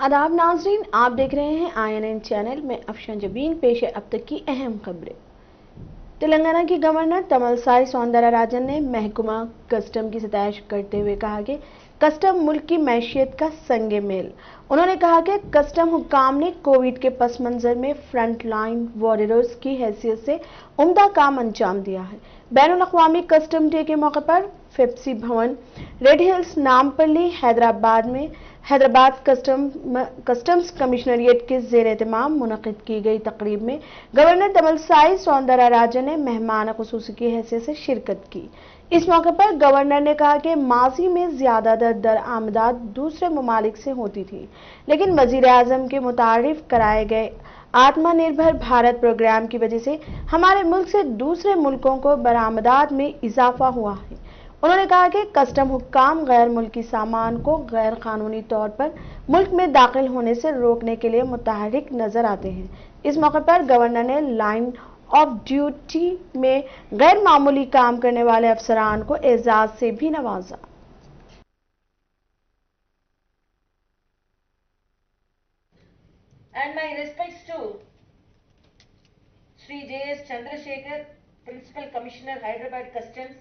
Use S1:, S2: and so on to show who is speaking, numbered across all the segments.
S1: आदाब नाजरीन, आप देख रहे हैं INN चैनल में। अफशन जबीन पेश है अब तक की अहम खबरें। तेलंगाना की गवर्नर तमिलसाई सौंदरराजन ने महकमा कस्टम की सताइश करते हुए कहा कि कस्टम मुल्क की मैशियत का संगे मेल। उन्होंने कहा कि कस्टम हुक्काम ने कोविड के पस मंजर में फ्रंट लाइन वॉरियर्स की हैसियत से उम्दा काम अंजाम दिया है। बैनुल अक़वामी कस्टम डे के मौके पर फेप्सी भवन, Red Hills, Nampally, Hyderabad customs commissionerate के जेर एहतमाम मुनक़िद की गई तकरीब में गवर्नर तमिलसाई सौंदरराजन ने मेहमान खुसूसी की हैसियत से शिरकत की। इस मौके पर गवर्नर ने कहा कि माजी में ज्यादातर दरआमदात दूसरे ममालिक से होती थी, लेकिन वजीर आजम के मुतारिफ कराए गए आत्मनिर्भर भारत प्रोग्राम की वजह से हमारे मुल्क से दूसरे मुल्कों को बरामदात में इजाफा हुआ है। उन्होंने कहा कि कस्टम हुक्काम गैर मुल्की सामान को गैर कानूनी तौर पर मुल्क में दाखिल होने से रोकने के लिए मुतहरिक नजर आते हैं। इस मौके पर गवर्नर ने लाइन ऑफ ड्यूटी में गैर मामूली काम करने वाले अफसरान को एजाज से भी नवाजा।
S2: And my respects to Sri J.S. Chandrasekhar, Principal Commissioner, Hyderabad Customs,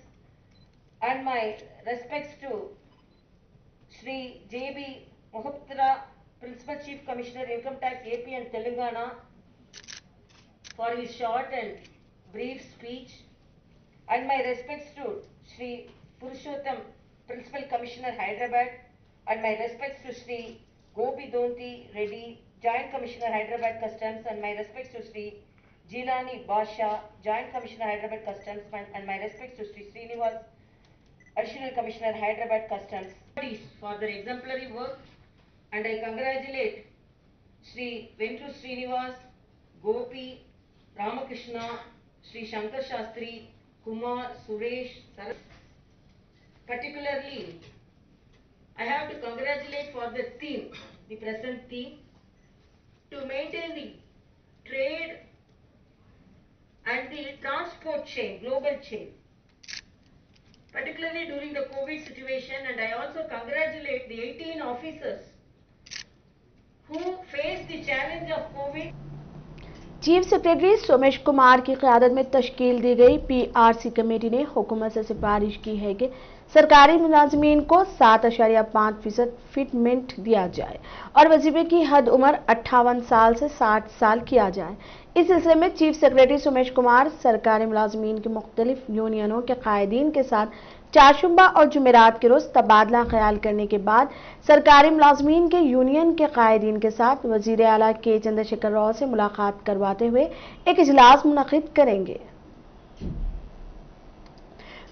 S2: and my respects to Sri J.B. Mohapatra, Principal Chief Commissioner, Income Tax, AP and Telangana, for his short and brief speech, and my respects to Sri Purushottam, Principal Commissioner, Hyderabad, and my respects to Sri Gopi Donti Reddy, Joint Commissioner, Hyderabad Customs, and my respects to Sri Jilani Basha, Joint Commissioner, Hyderabad Customs, and my respects to Sri Srinivas, Additional Commissioner, Hyderabad Customs, for their exemplary work, and I congratulate Sri Ventu Srinivas, Gopi, Ramakrishna, Sri Shankar Shastri, Kumar, Suresh, particularly I have to congratulate for the theme, the present theme, to maintain the trade and the transport chain, global chain, particularly during the COVID situation, and I also congratulate the 18 officers who faced the challenge of COVID.
S1: Chief secretary Somesh Kumar की क़यादत में तश्कील दी गई PRC committee ने हुकूमत से सिफारिश की है कि सरकारी मुलाजमीन को 7.5% फिटमेंट दिया जाए और वजीफे की हद उम्र 58 साल से 60 साल किया जाए। इस सिलसिले में चीफ सेक्रेटरी सोमेश कुमार सरकारी मुलाजमीन के मुख्तलिफ यूनियनों के कायदीन के साथ चारशुम्बा और जुमेरात के रोज तबादला ख्याल करने के बाद सरकारी मुलाजमीन के यूनियन के कायदीन के साथ वजीर आला के चंद्रशेखर राव से मुलाकात करवाते हुए एक इजलास मुनक़िद करेंगे।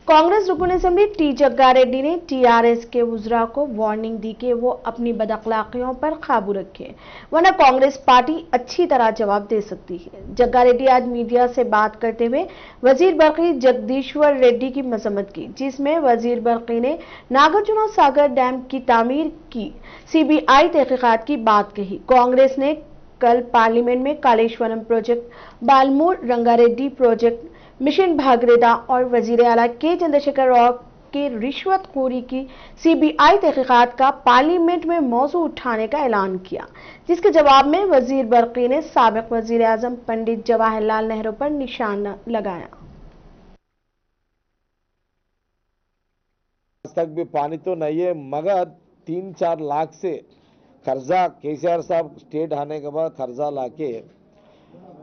S1: कांग्रेस रुकन असेंबली टी जग्गा रेड्डी ने TRS के वुज़रा को वार्निंग दी कि वो अपनी बदअखलाकियों पर काबू रखें, वरना कांग्रेस पार्टी अच्छी तरह जवाब दे सकती है। जग्गा रेड्डी आज मीडिया से बात करते हुए वजीर बरकी जगदीश्वर रेड्डी की मजम्मत की, जिसमें वजीर बरकी ने नागार्जुना सागर डैम की तामीर की CBI तहकीकात की बात कही। कांग्रेस ने कल पार्लियामेंट में Kaleshwaram project, Palamuru Rangareddy project, mission Bhagiratha और वजीर आला के चंद्रशेखर राव के रिश्वतखोरी की CBI तहकीकात का पार्लियामेंट में मौजू उठाने का ऐलान किया, जिसके जवाब में वजीर बरकी ने साबिक वजीर आजम पंडित जवाहरलाल नेहरू पर निशाना लगाया।
S3: आज तक भी पानी तो नहीं है, मगर 3-4 लाख से कर्जा KCR साहब स्टेट आने के बाद कर्जा लाके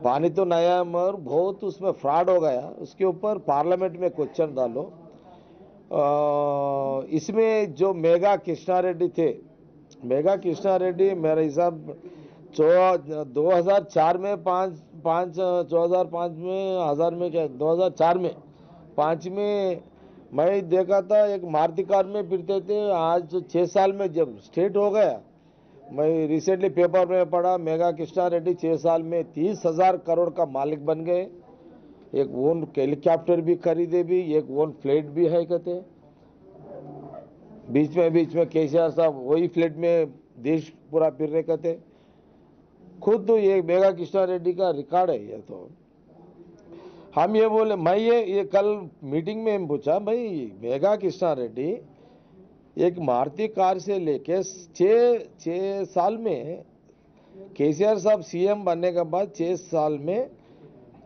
S3: पानी तो नया, मगर बहुत उसमें फ्रॉड हो गया। उसके ऊपर पार्लियामेंट में क्वेश्चन डालो। इसमें जो मेगा कृष्णा रेड्डी थे, मेगा कृष्णा रेड्डी मेरे हिसाब 2004 में 2005 में 1000 में क्या 2004 में 5 में मैं देखा था एक मारुति कार में फिरते थे। आज 6 साल में जब स्टेट हो गया, मैं रिसेंटली पेपर में पढ़ा मेगा कृष्णा रेड्डी 6 साल में 30,000 करोड़ का मालिक बन गए। एक ओन हेलीकॉप्टर भी खरीदे, भी एक ओन फ्लाइट भी है कहते। बीच में KCR साहब वही फ्लाइट में देश पूरा फिर रहे कहते। खुद तो ये मेगा कृष्णा रेड्डी का रिकॉर्ड है। ये तो हम ये बोले, मैं ये कल मीटिंग में पूछा, भाई मेगा कृष्णा रेड्डी एक मारुति कार से लेके 6 साल में केसीआर साहब सीएम बनने के बाद 6 साल में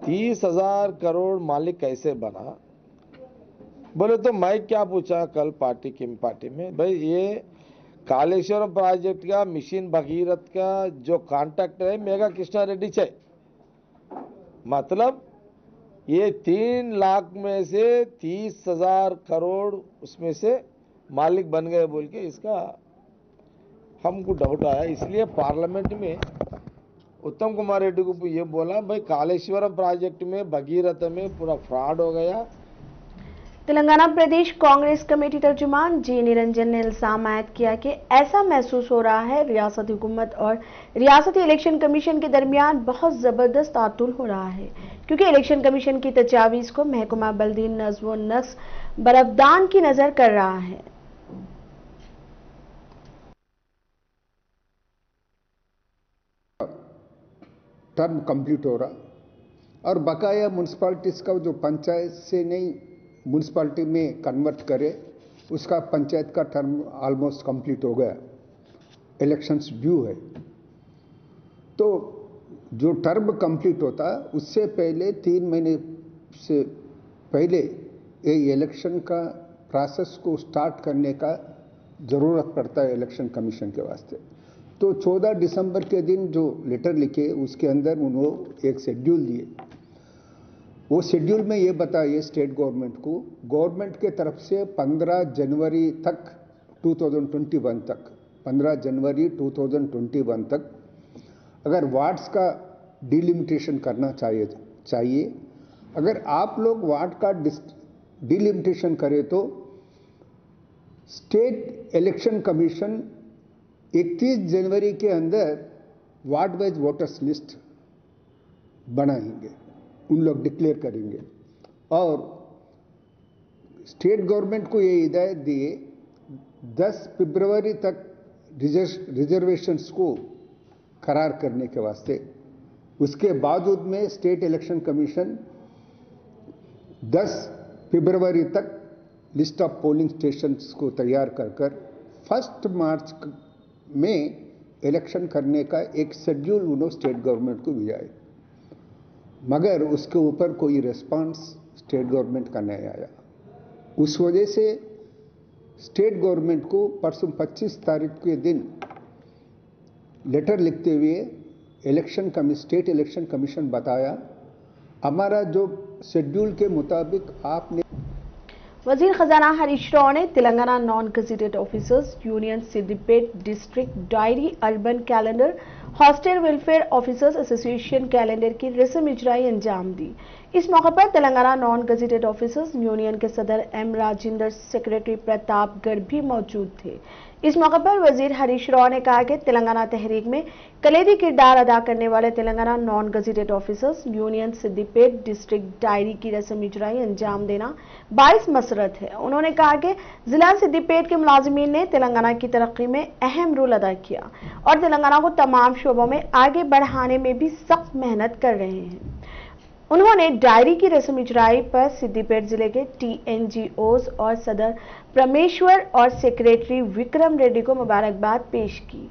S3: 30,000 करोड़ मालिक कैसे बना? बोले तो मैं क्या पूछा कल पार्टी में, भाई ये कालेश्वरम प्रोजेक्ट का मिशन भगीरथ का जो कॉन्ट्रैक्टर है मेगा कृष्णा रेड्डी है, मतलब ये 3 लाख में से 30,000 करोड़ उसमें से मालिक बन गए बोल के इसका हमको डाउट आया। इसलिए पार्लियामेंट में उत्तम कुमार रेड्डी को ये बोला, भाई कालेश्वरम प्रोजेक्ट में भगीरथ में पूरा फ्रॉड हो गया।
S1: तेलंगाना प्रदेश कांग्रेस कमेटी तर्जुमान जी निरंजन ने इल्जाम आयद किया कि ऐसा महसूस हो रहा है रियासती हुकूमत और रियासती इलेक्शन कमीशन के दरमियान बहुत जबरदस्त तातुल हो रहा है, क्योंकि इलेक्शन कमीशन की तजावीज को महकमा बल्दी नज़्म व नस्क बरफदान की नजर कर रहा है।
S4: टर्म कंप्लीट हो रहा और बकाया म्यूनसिपालिटीज का जो पंचायत से नहीं म्यूनसिपालिटी में कन्वर्ट करे उसका पंचायत का टर्म ऑलमोस्ट कंप्लीट हो गया, इलेक्शंस ड्यू है। तो जो टर्म कंप्लीट होता उससे पहले 3 महीने से पहले ये इलेक्शन का प्रोसेस को स्टार्ट करने का ज़रूरत पड़ता है इलेक्शन कमीशन के वास्ते। तो 14 दिसंबर के दिन जो लेटर लिखे उसके अंदर उन्होंने एक शेड्यूल दिए। वो शेड्यूल में ये बताइए स्टेट गवर्नमेंट को, गवर्नमेंट के तरफ से 15 जनवरी तक 2021 तक 15 जनवरी 2021 तक अगर वार्ड्स का डिलिमिटेशन करना चाहिए। अगर आप लोग वार्ड का डिलिमिटेशन करें तो स्टेट इलेक्शन कमीशन 31 जनवरी के अंदर वार्ड वाइज वोटर्स लिस्ट बनाएंगे, उन लोग डिक्लेयर करेंगे। और स्टेट गवर्नमेंट को ये हिदायत दिए 10 फरवरी तक रिजर्वेशंस को करार करने के वास्ते। उसके बावजूद में स्टेट इलेक्शन कमीशन 10 फरवरी तक लिस्ट ऑफ पोलिंग स्टेशंस को तैयार कर 1 मार्च में इलेक्शन करने का एक शेड्यूल उन्होंने स्टेट गवर्नमेंट को दिया है, मगर उसके ऊपर कोई रिस्पांस स्टेट गवर्नमेंट का नहीं आया। उस वजह से स्टेट गवर्नमेंट को परसों 25 तारीख के दिन लेटर लिखते हुए स्टेट इलेक्शन कमीशन बताया हमारा जो शेड्यूल के मुताबिक आपने।
S1: वजीर खजाना हरीश राव ने Telangana non gazetted officers union Siddipet district diary urban calendar hostel welfare officers association calendar की रस्म इजराई अंजाम दी। इस मौके पर Telangana non gazetted officers union के सदर एम राजेंद्र, सेक्रेटरी प्रतापगढ़ भी मौजूद थे। इस मौके पर वजीर हरीश राव ने कहा कि तेलंगाना तहरीक में कलीदी किरदार अदा करने वाले Telangana non gazetted officers union Siddipet district diary की रस्म इजराई अंजाम देना बाइस मसरत है। उन्होंने कहा कि जिला सिद्दीपेट के मुलाजिमीन ने तेलंगाना की तरक्की में अहम रोल अदा किया और तेलंगाना को तमाम शोबों में आगे बढ़ाने में भी सख्त मेहनत कर रहे हैं। उन्होंने डायरी की रस्म इजराई पर सिद्दीपेट जिले के TNGOs और सदर परमेश्वर और सेक्रेटरी विक्रम रेड्डी को मुबारकबाद पेश की।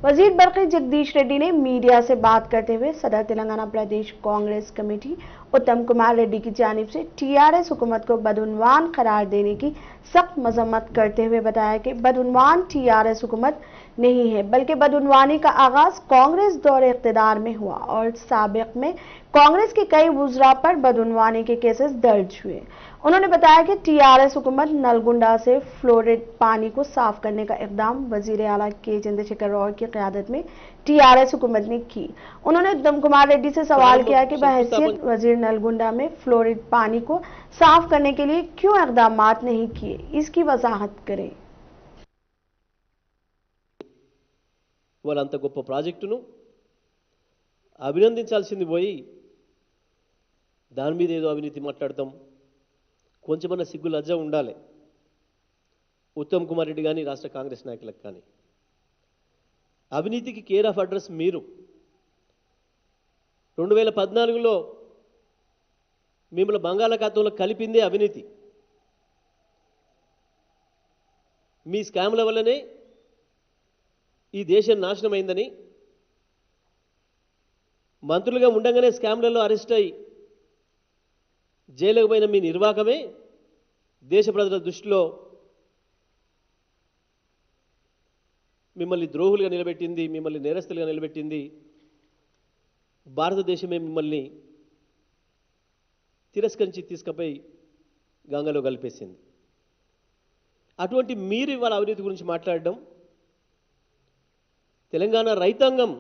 S1: वजीर बरक़ी जगदीश रेड्डी ने मीडिया से बात करते हुए सदर तेलंगाना प्रदेश कांग्रेस कमेटी उत्तम कुमार रेड्डी की जानिब से TRS हुकूमत को बदउनवान करार देने की सख्त मजम्मत करते हुए बताया कि बदउनवान TRS हुकूमत नहीं है, बल्कि बदउनवानी का आगाज कांग्रेस दौर इख्तिदार में हुआ और साबिक में कांग्रेस के कई वुज़रा पर बदउनवानी के केसेस दर्ज हुए। उन्होंने बताया कि TRS हुकूमत नलगुंडा से फ्लोरिड पानी को साफ करने का इकदाम वजीर आला के चंद्रशेखर राव की क़यादत में TRS हुकूमत ने की। उन्होंने उत्तम कुमार रेड्डी से सवाल किया कि बहैसियत वजीर नलगुंडा में फ्लोरिड पानी को साफ करने के लिए क्यों इकदाम नहीं किए, इसकी वजाहत करें।
S5: వాళ్ళంత గొప్ప ప్రాజెక్టును అభినందించాల్సింది పోయి దాని మీద ఏదో అవినీతి మాట్లాడతాం, కొంచెమన్నా సిగ్గు లజ్జ ఉండాలి ఉత్తమ్ కుమార్ రెడ్డి కానీ రాష్ట్ర కాంగ్రెస్ నాయకులకు కానీ. అవినీతికి కేర్ ఆఫ్ అడ్రస్ మీరు. 2014లో మిమ్మల్ని బంగాళాఖాతంలో కలిపిందే అవినీతి. మీ స్కామ్ల వల్లనే ఈ దేశం నాశనమైందని, మంత్రులుగా ఉండగానే స్కామ్లలో అరెస్ట్ అయి జైలుకు పోయిన మీ నిర్వాహకమే దేశ ప్రజల దృష్టిలో మిమ్మల్ని ద్రోహులుగా నిలబెట్టింది, మిమ్మల్ని నేరస్తులుగా నిలబెట్టింది. భారతదేశమే మిమ్మల్ని తిరస్కరించి తీసుకుపోయి గంగలో కలిపేసింది. అటువంటి మీరు ఇవాళ అవినీతి గురించి మాట్లాడడం, తెలంగాణ రైతాంగం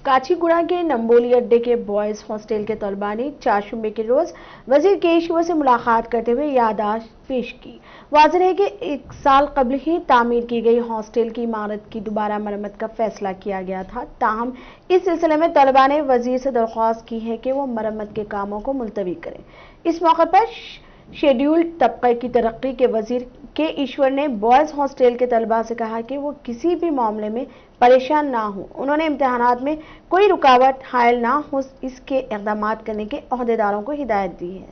S1: काचीगुड़ा के नंबोली अड्डे के बॉयज हॉस्टल के तलबा ने चारशंबे के रोज वजीर केशवर से मुलाकात करते हुए याददाश्त पेश की। वाज़ेह है कि 1 साल कबल ही तामीर की गई हॉस्टल की इमारत की दोबारा मरम्मत का फैसला किया गया था। ताहम इस सिलसिले में तलबा ने वजीर से दरख्वास्त की है कि वो मरम्मत के कामों को मुलतवी करें। इस मौके पर शेड्यूल्ड तबके की तरक्की के वजीर के ईश्वर ने बॉयज हॉस्टल के तलबा से कहा कि वो किसी भी मामले में परेशान ना हो। उन्होंने इम्तिहानात में कोई रुकावट हायल ना हो इसके इक़दाम करने के अहदेदारों को हिदायत दी है।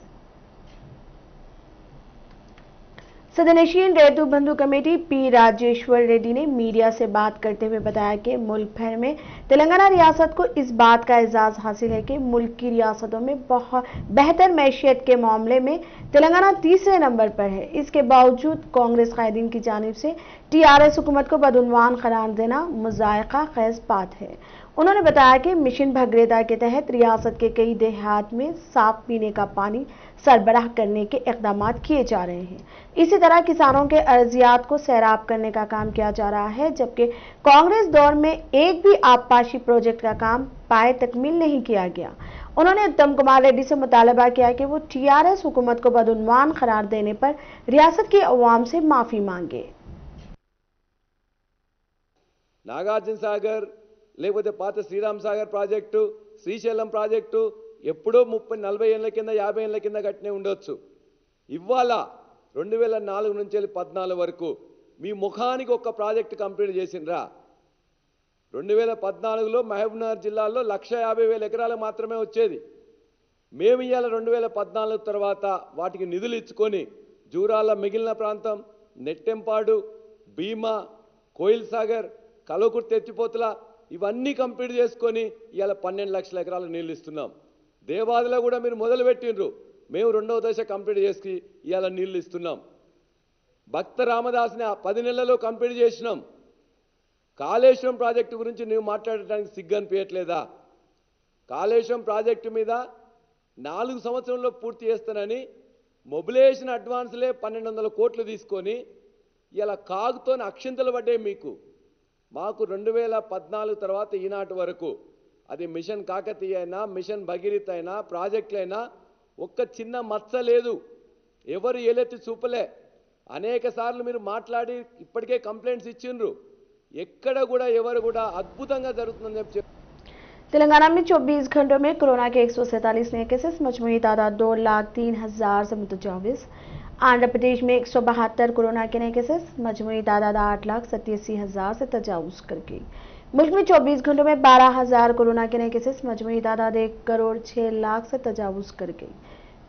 S1: सदनशीन रैतु बंधु कमेटी पी राजेश्वर रेड्डी ने मीडिया से बात करते हुए बताया कि मुल्क भर में तेलंगाना रियासत को इस बात का एजाज हासिल है कि मुल्क की रियासतों में बहुत बेहतर मैशियत के मामले में तेलंगाना तीसरे नंबर पर है। इसके बावजूद कांग्रेस कायदीन की जानिब से टीआरएस हुकूमत को बदउनवान करार देना मुज़ायक़ा ख़ेज़ बात है। उन्होंने बताया कि मिशन भगीरथ के तहत रियासत के कई देहात में साफ पीने का पानी सरबराह करने के इक़दाम किए जा रहे हैं। इसी तरह किसानों के अर्जियात को सैराब करने का काम किया जा रहा है, जबकि कांग्रेस दौर में एक भी आबपाशी प्रोजेक्ट का काम पाए तकमील नहीं किया गया। उन्होंने उत्तम कुमार रेड्डी से मुतालबा किया कि वो टीआरएस हुकूमत को बदउनवान करार देने पर रियासत की अवाम से माफी मांगे।
S3: నాగార్జున సాగర్ లేకపోతే పాత శ్రీరామ్ సాగర్ ప్రాజెక్టు, శ్రీశైలం ప్రాజెక్టు ఎప్పుడో 30-40 ఏళ్ల కింద 50 ఏళ్ల కింద కట్టినే ఉండొచ్చు. ఇవాళ 2004 నుంచి 14 వరకు మీ ముఖానికి ఒక ప్రాజెక్టు కంప్లీట్ చేసిండ్రా? 2014లో మహబూబ్నగర్ జిల్లాలో 1,50,000 ఎకరాలు మాత్రమే వచ్చేది. మేము ఇవాళ 2014 తర్వాత వాటికి నిధులు ఇచ్చుకొని జూరాల మిగిలిన ప్రాంతం, నెట్టెంపాడు, భీమా, కోయిల్ సాగర్, కల్వకుర్తి ఎత్తిపోతల ఇవన్నీ కంప్లీట్ చేసుకొని ఇవాళ 12 లక్షల ఎకరాలు నీళ్ళు ఇస్తున్నాం. దేవాదిలో కూడా మీరు మొదలుపెట్టిండ్రు, మేము 2వ దశ కంప్లీట్ చేసి ఇవాళ నీళ్ళు ఇస్తున్నాం. భక్త రామదాస్ని 10 నెలల్లో కంప్లీట్ చేసినాం. కాళేశ్వరం ప్రాజెక్టు గురించి నువ్వు మాట్లాడటానికి సిగ్గు అనిపించట్లేదా? కాళేశ్వరం ప్రాజెక్టు మీద 4 సంవత్సరంలో పూర్తి చేస్తానని మొబిలైజేషన్ అడ్వాన్స్లే 1,200 కోట్లు తీసుకొని ఇలా కాగుతోని అక్షింతలు పడ్డాయి మీకు. మాకు 2014 తర్వాత ఈనాటి వరకు అది మిషన్ కాకతీయ అయినా, మిషన్ భగీరథ అయినా, ప్రాజెక్టులైనా ఒక్క చిన్న మచ్చ లేదు. ఎవరు ఏలెత్తి చూపలే. అనేక సార్లు మీరు మాట్లాడి ఇప్పటికే కంప్లైంట్స్ ఇచ్చిండ్రు. ఎక్కడ కూడా ఎవరు కూడా అద్భుతంగా జరుగుతుందని చెప్పి.
S1: तेलंगाना में 24 घंटों में कोरोना के 147 नए केसेस, मजमूई तादाद 2,03,000 से मुतजाविज। आंध्र प्रदेश में 172 कोरोना के नए केसेस, मजमूई तादाद 8,87,000 से तजावुज कर गई। मुल्क में 24 घंटों में 12,000 कोरोना के नए केसेस, मजमूई तादाद 1,06,00,000 से तजावुज कर गई।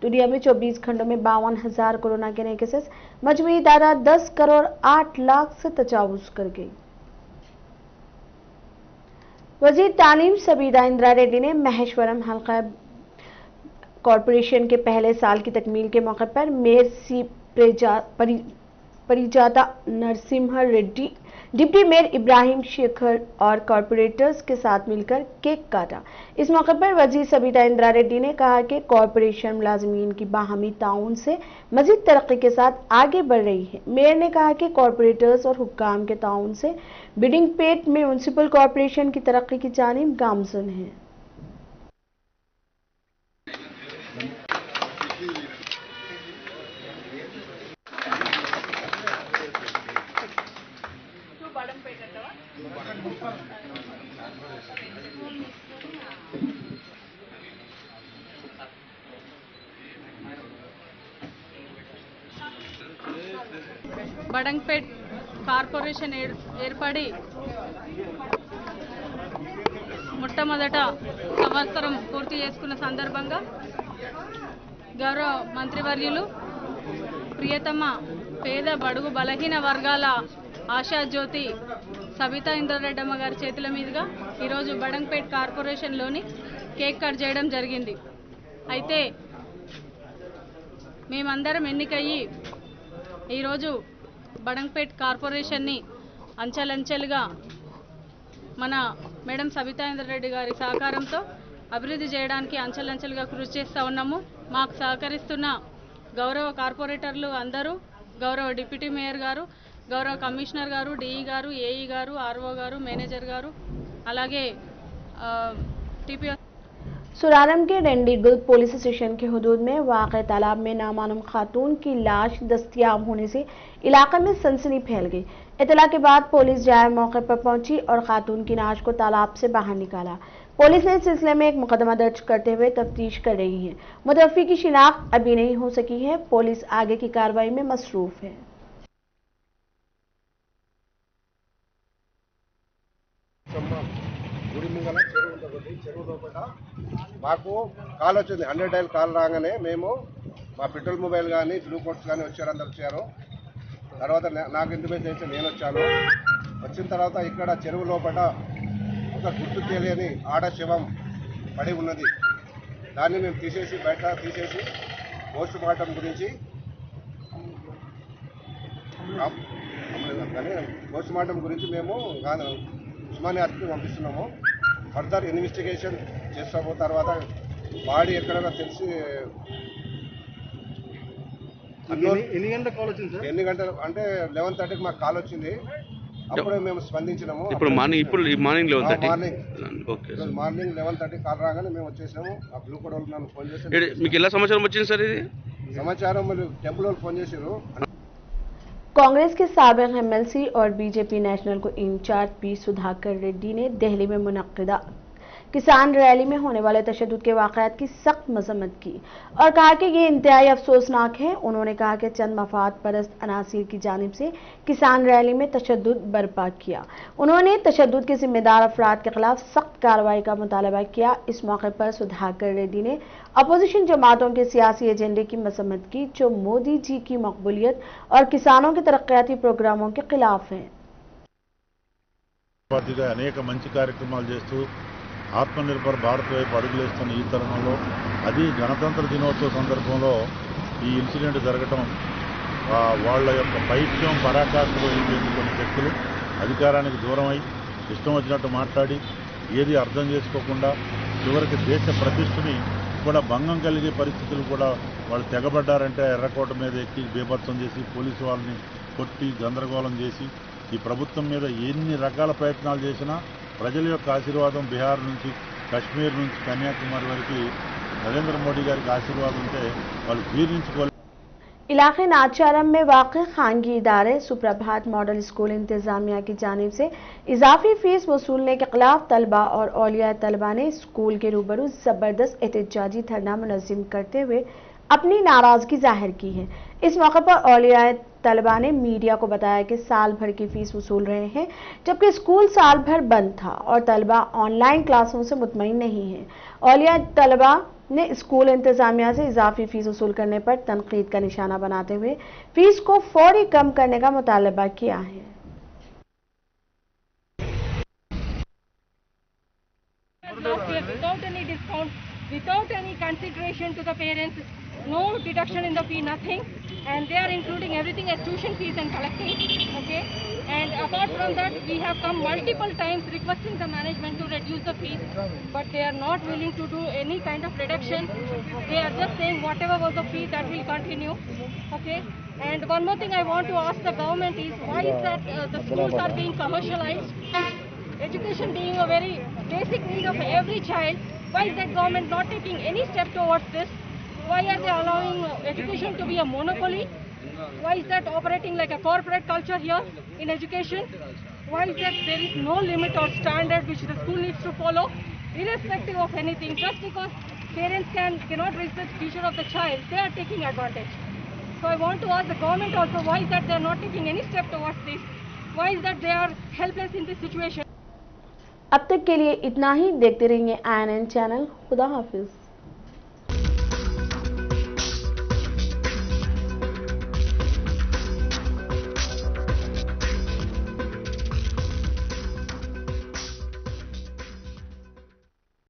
S1: दुनिया में 24 घंटों में 52,000 कोरोना के नए केसेस, मजमूई तादाद 10,08,00,000 से तजावुज कर गई। वजीर तालीम सबीदा इंदिरा रेड्डी ने महेश्वरम हल्का कॉरपोरेशन के पहले साल की तकमील के मौके पर मेयर सी परिजाता नरसिम्हा रेड्डी, डिप्टी मेयर इब्राहिम शेखर और कॉरपोरेटर्स के साथ मिलकर केक काटा। इस मौके पर वजीर सबीदा इंदिरा रेड्डी ने कहा कि कॉरपोरेशन मुलाजमीन की बाहमी ताउन से मजीद तरक्की के साथ आगे बढ़ रही है। मेयर ने कहा कि कॉरपोरेटर्स और हुक्काम के ताउन से बिडिंगपेट में म्यूनसिपल कॉरपोरेशन की तरक्की की जानिब गामज़न है।
S6: బడంగ్పేట్ కార్పొరేషన్ ఏర్పడి మొట్టమొదట సంవత్సరం పూర్తి చేసుకున్న సందర్భంగా గౌరవ మంత్రివర్యులు ప్రియతమ పేద బడుగు బలహీన వర్గాల ఆశాజ్యోతి సబితా ఇంద్రారెడ్డమ్మ గారి చేతుల మీదుగా ఈరోజు బడంగ్పేట్ కార్పొరేషన్లోని కేక్ కట్ చేయడం జరిగింది. అయితే మేమందరం ఎన్నికయ్యి ఈరోజు బడంగ్పేట్ కార్పొరేషన్ని అంచెలంచెలుగా మన మేడం సబితా ఇంద్రారెడ్డి గారి సహకారంతో అభివృద్ధి చేయడానికి అంచెలంచెలుగా కృషి చేస్తూ ఉన్నాము. మాకు సహకరిస్తున్న గౌరవ కార్పొరేటర్లు అందరూ, గౌరవ డిప్యూటీ మేయర్ గారు, గౌరవ కమిషనర్ గారు, డిఈ గారు, ఏఈ గారు, ఆర్ఓ గారు, మేనేజర్ గారు, అలాగే टीपीओ
S1: सुरारम के डेंडीगुल पुलिस स्टेशन के हुदूद में वाक़ तालाब में नामालूम खातून की लाश दस्तयाब होने से इलाके में सनसनी फैल गई। इतला के बाद पुलिस जाए मौके पर पहुंची और खातून की लाश को तालाब से बाहर निकाला। पुलिस ने इस सिलसिले में एक मुकदमा दर्ज करते हुए तफ्तीश कर रही है। मुतवफ़्फ़ी की शिनाख्त अभी नहीं हो सकी है। पुलिस आगे की कार्रवाई में मसरूफ है।
S7: మాకు కాల్ వచ్చింది 100 డైల్ కాల్ రాగానే మేము మా పెట్రోల్ మొబైల్ కానీ బ్లూ కోట్స్ కానీ వచ్చారు, అందరు వచ్చారు. తర్వాత నాకు ఇంటిమేషన్ చేసి నేను వచ్చాను. వచ్చిన తర్వాత ఇక్కడ చెరువు లోపల ఒక గుర్తు తెలియని ఆడ శవం పడి ఉన్నది. దాన్ని మేము బయట తీసేసి పోస్ట్ మార్టం గురించి మేము ఉస్మానియా హాస్పిటల్కి పంపిస్తున్నాము. ఫర్దర్ ఇన్వెస్టిగేషన్ చేస్తాము. తర్వాత బాడీ ఎక్కడైనా తెలిసి
S8: ఎన్ని గంటల కాల్ వచ్చింది సార్?
S7: ఎన్ని గంటలు అంటే 11:30కి మాకు కాల్ వచ్చింది. అప్పుడే మేము స్పందించినాము.
S9: మార్నింగ్
S7: 11:30 కాల్ రాగానే మేము వచ్చేసాము. ఆ బ్లూ కోడ్ వాళ్ళు నన్ను ఫోన్ చేసి
S9: మీకు ఎలా సమాచారం వచ్చింది సార్? ఇది
S7: సమాచారం మీరు టెంపుల్ వాళ్ళు ఫోన్ చేశారు.
S1: कांग्रेस के साबिक एमएलसी और बीजेपी नेशनल को इंचार्ज पी सुधाकर रेड्डी ने दिल्ली में मुनक्किदा किसान रैली में होने वाले तशद्दुद के वाक़यात की सख्त मजम्मत की और कहा कि ये इंतहाई अफसोसनाक है। उन्होंने कहा कि चंद मफाद परस्त अनासिर की जानिब से किसान रैली में तशद्दुद बर्पा किया। उन्होंने तशद्दुद के जिम्मेदार अफराद के खिलाफ सख्त कार्रवाई का मुतालबा किया। इस मौके पर सुधाकर रेड्डी ने अपोजिशन जमातों के सियासी एजेंडे की मजम्मत की जो मोदी जी की मकबूलियत और किसानों के तरक्याती प्रोग्रामों के खिलाफ हैं।
S10: అనేక మంచి కార్యక్రమాలు చేస్తూ ఆత్మనిర్భర్ భారత్ వైపు అడుగులేస్తున్న ఈ తరుణంలో అది గణతంత్ర దినోత్సవ సందర్భంలో ఈ ఇన్సిడెంట్ జరగటం వాళ్ళ యొక్క పైత్యం పరాకాష్ఠలో కొన్ని వ్యక్తులు అధికారానికి దూరమై ఇష్టం వచ్చినట్టు మాట్లాడి ఏది అర్థం చేసుకోకుండా చివరికి దేశ ప్రతిష్టని కూడా భంగం కలిగే పరిస్థితులు కూడా వాళ్ళు తెగబడ్డారంటే ఎర్రకోట మీద ఎక్కి బీభత్సం చేసి పోలీసు వాళ్ళని కొట్టి గందరగోళం చేసి ఈ ప్రభుత్వం మీద ఎన్ని రకాల ప్రయత్నాలు చేసినా ప్రజల యొక్క ఆశీర్వాదం బిహార్ నుంచి కశ్మీర్ నుంచి కన్యాకుమారి వరకు నరేంద్ర మోడీ గారికి ఆశీర్వాదం ఉంటే వాళ్ళు జీర్ణించుకోవాలి।
S1: इलाके नाचारम में वाक़ खानगी इदारे सुप्रभात मॉडल स्कूल इंतजामिया की जानिब से इजाफी फीस वसूलने के खिलाफ तलबा और औलिया तलबा ने स्कूल के रूबरू जबरदस्त एहतजाजी धरना मुनज़्ज़म करते हुए अपनी नाराजगी जाहिर की है। इस मौके पर औलिया तलबा ने मीडिया को बताया कि साल भर की फीस वसूल रहे हैं जबकि स्कूल साल भर बंद था और तलबा ऑनलाइन क्लासों से मुतमईन नहीं है। औलिया तलबा ने स्कूल इंतजामिया से इजाफी फीस वसूल करने पर तनकीद का निशाना बनाते हुए फीस को फौरी कम करने का मुतालबा किया है।
S11: Without any discount, without any consideration to the parents, no deduction in the fee, nothing, and they are including everything as tuition fees and collecting, okay. And apart from that, we have come multiple times requesting the management to reduce the fees, but they are not willing to do any kind of reduction. They are just saying whatever was the fee that will continue, okay. And one more thing I want to ask the government is why is that the schools are being commercialized? Education being a very basic need of every child, why is that government not taking any step towards this? Why are they allowing education to be a monopoly? Why is that operating like a corporate culture here in education? Why is that there is no limit or standard which the school needs to follow, irrespective of anything? Just because parents cannot raise the future of the child, they are taking advantage. So I want to ask the government also, why is that they are not taking any step towards this? Why is that they are helpless in this situation?
S1: अब तक के लिए इतना ही। देखते रहिए INN channel. खुदा हाफिज।